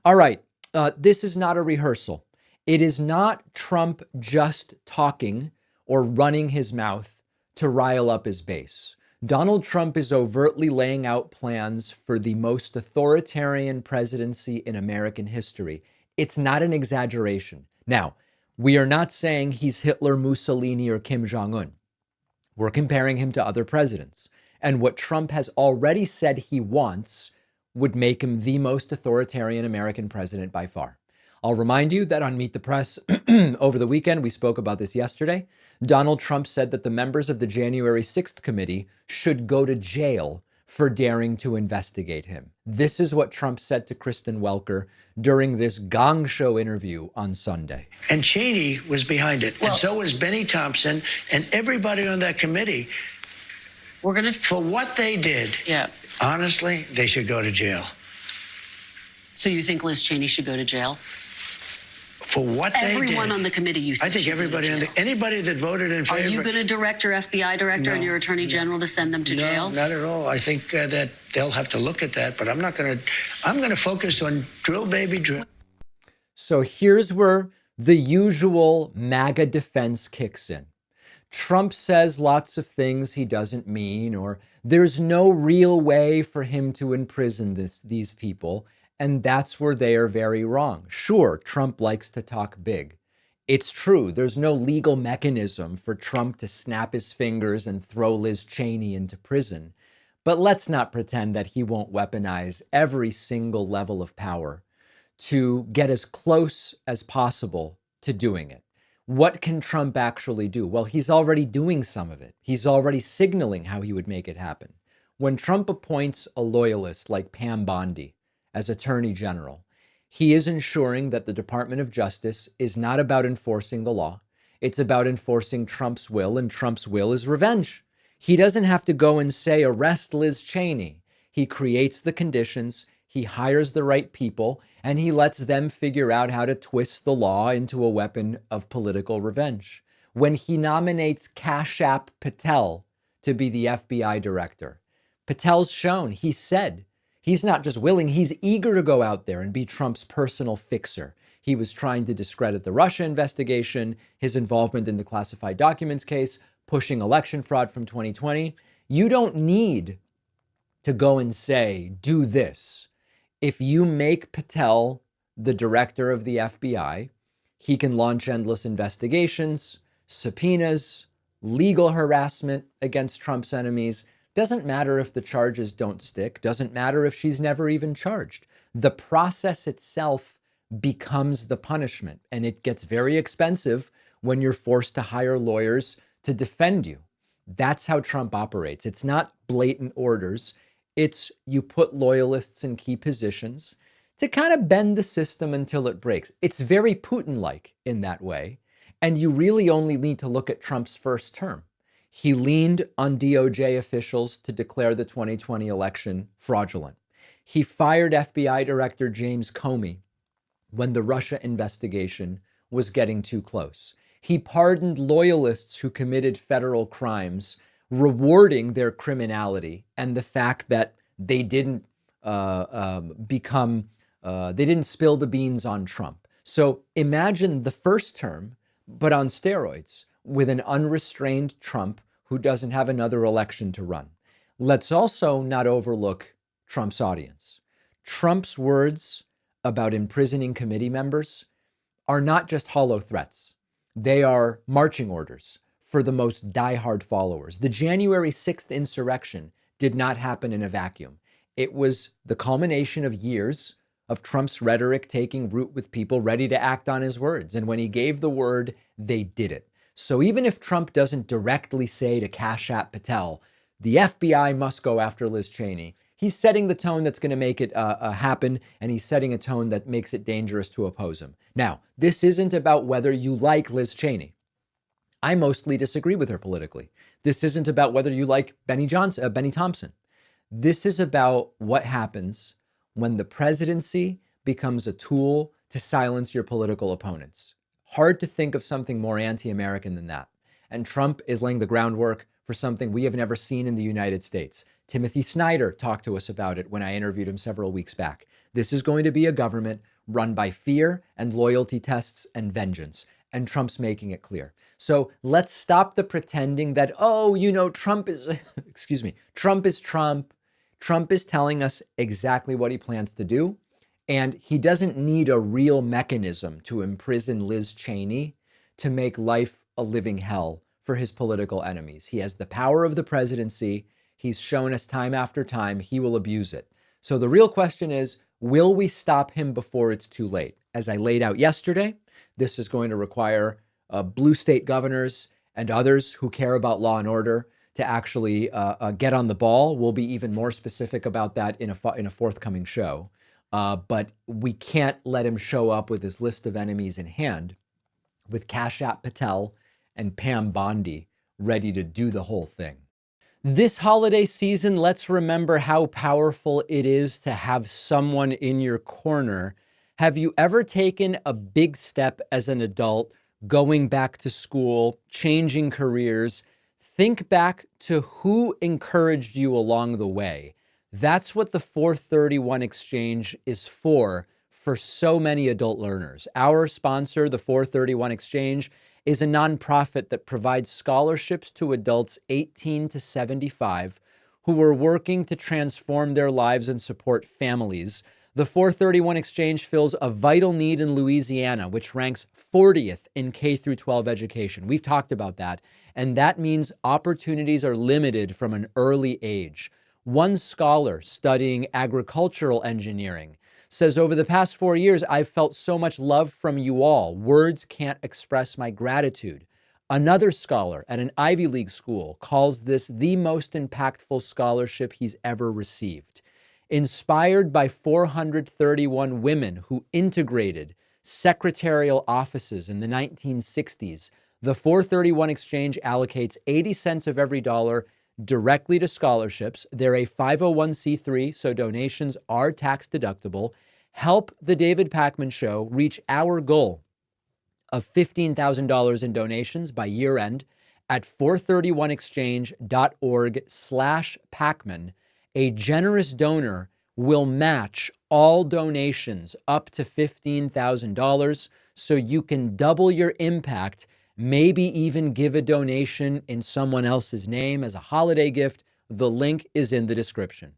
All right. This is not a rehearsal. It is not Trump just talking or running his mouth to rile up his base. Donald Trump is overtly laying out plans for the most authoritarian presidency in American history. It's not an exaggeration. Now, we are not saying he's Hitler, Mussolini, or Kim Jong-un. We're comparing him to other presidents. And what Trump has already said he wants would make him the most authoritarian American president by far. I'll remind you that on Meet the Press over the weekend, we spoke about this yesterday. Donald Trump said that the members of the January 6th committee should go to jail for daring to investigate him. This is what Trump said to Kristen Welker during this Gong Show interview on Sunday. And Cheney was behind it. And so was Benny Thompson and everybody on that committee. For what they did, honestly, they should go to jail. So you think Liz Cheney should go to jail? For what they did. Everyone on the committee, you think I think everybody anybody that voted in favor. Are you going to direct your FBI director and your attorney general to send them to jail? No, not at all. I think that they'll have to look at that, but I'm going to focus on drill, baby, drill. So here's where the usual MAGA defense kicks in. Trump says lots of things he doesn't mean, or there's no real way for him to imprison these people. And that's where they are very wrong. Sure, Trump likes to talk big. It's true, there's no legal mechanism for Trump to snap his fingers and throw Liz Cheney into prison. But let's not pretend that he won't weaponize every single level of power to get as close as possible to doing it. What can Trump actually do? Well, he's already doing some of it. He's already signaling how he would make it happen. When Trump appoints a loyalist like Pam Bondi as Attorney General, he is ensuring that the Department of Justice is not about enforcing the law. It's about enforcing Trump's will, and Trump's will is revenge. He doesn't have to go and say, arrest Liz Cheney. He creates the conditions, he hires the right people, and he lets them figure out how to twist the law into a weapon of political revenge. When he nominates Kashap Patel to be the FBI director, Patel's shown, he said, he's not just willing, he's eager to go out there and be Trump's personal fixer. He was trying to discredit the Russia investigation, his involvement in the classified documents case, pushing election fraud from 2020. You don't need to go and say, do this. If you make Patel the director of the FBI, he can launch endless investigations, subpoenas, legal harassment against Trump's enemies. Doesn't matter if the charges don't stick. Doesn't matter if she's never even charged. The process itself becomes the punishment, and it gets very expensive when you're forced to hire lawyers to defend you. That's how Trump operates. It's not blatant orders. It's you put loyalists in key positions to kind of bend the system until it breaks. It's very Putin-like in that way. And you really only need to look at Trump's first term. He leaned on DOJ officials to declare the 2020 election fraudulent. He fired FBI Director James Comey when the Russia investigation was getting too close. He pardoned loyalists who committed federal crimes, rewarding their criminality and the fact that they didn't they didn't spill the beans on Trump. So imagine the first term, but on steroids, with an unrestrained Trump who doesn't have another election to run. Let's also not overlook Trump's audience. Trump's words about imprisoning committee members are not just hollow threats. They are marching orders for the most diehard followers. The January 6th insurrection did not happen in a vacuum. It was the culmination of years of Trump's rhetoric taking root with people ready to act on his words. And when he gave the word, they did it. So even if Trump doesn't directly say to Kashap Patel, the FBI must go after Liz Cheney, he's setting the tone that's going to make it happen, and he's setting a tone that makes it dangerous to oppose him. Now, this isn't about whether you like Liz Cheney. I mostly disagree with her politically. This isn't about whether you like Benny Thompson. This is about what happens when the presidency becomes a tool to silence your political opponents. Hard to think of something more anti-American than that. And Trump is laying the groundwork for something we have never seen in the United States. Timothy Snyder talked to us about it when I interviewed him several weeks back. This is going to be a government run by fear and loyalty tests and vengeance. And Trump's making it clear. So let's stop the pretending that, oh, Trump is, excuse me, Trump is Trump. Trump is telling us exactly what he plans to do. And he doesn't need a real mechanism to imprison Liz Cheney to make life a living hell for his political enemies. He has the power of the presidency. He's shown us time after time he will abuse it. So the real question is, will we stop him before it's too late? As I laid out yesterday, this is going to require blue state governors and others who care about law and order to actually get on the ball. We'll be even more specific about that in a forthcoming show. But we can't let him show up with his list of enemies in hand with Kashat Patel and Pam Bondi ready to do the whole thing. This holiday season, let's remember how powerful it is to have someone in your corner. Have you ever taken a big step as an adult, going back to school, changing careers? Think back to who encouraged you along the way. That's what the 431 Exchange is for so many adult learners. Our sponsor, the 431 Exchange, is a nonprofit that provides scholarships to adults 18 to 75 who are working to transform their lives and support families. The 431 Exchange fills a vital need in Louisiana, which ranks 40th in K through 12 education. We've talked about that. And that means opportunities are limited from an early age. One scholar studying agricultural engineering says, over the past 4 years, I've felt so much love from you all. Words can't express my gratitude. Another scholar at an Ivy League school calls this the most impactful scholarship he's ever received. Inspired by 431 women who integrated secretarial offices in the 1960s, the 431 Exchange allocates 80 cents of every dollar directly to scholarships. They're a 501c3, so donations are tax deductible. Help the David Pakman Show reach our goal of $15,000 in donations by year end at 431exchange.org/Pakman. A generous donor will match all donations up to $15,000 so you can double your impact. Maybe even give a donation in someone else's name as a holiday gift. The link is in the description.